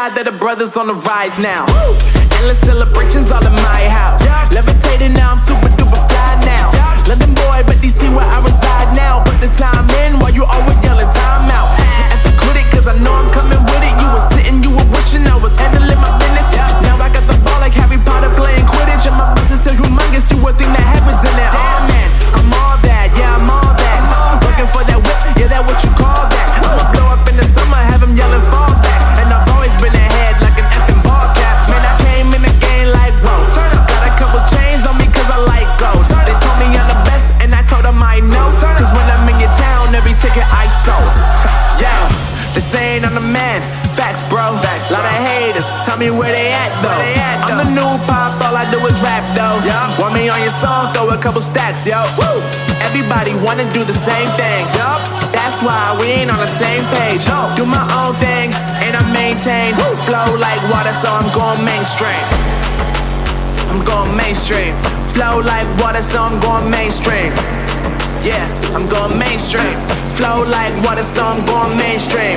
God that the brothers on the rise now. Endless celebrations all in my house. Levitating now, I'm super duper fly now. London boy, but DC where I reside now. Put the time in while you always yelling time out. And for quit it, cause I know I'm coming with it. You were sitting, you were wishing I was handling my business. Now I got the ball like Harry Potter playing Quidditch. And my business is humongous, you would think that happens in it. Damn man, I'm all that, yeah I'm all that. Working for that whip, yeah that what you call that. I'ma blow up in the summer, have him yelling fall back. And I've always been ahead like an effing ball cap. Man, I came in the game like whoa. Got a couple chains on me cause I like gold. They told me I'm the best and I told them I know. Cause when I'm in your town, every ticket I sold. Yeah, they saying I'm the man. Facts bro, lot of haters, tell me where they at though. I'm the new pop, all I do is rap though. Want me on your song, throw a couple stacks, yo. Woo! Everybody wanna do the same thing. That's why we ain't on the same page. Do my own thing, and I maintain. Flow like water, so I'm going mainstream. I'm going mainstream. Flow like water, so I'm going mainstream. Yeah, I'm going mainstream. Flow like water, so I'm going mainstream.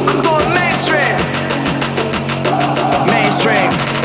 I'm going mainstream. Mainstream.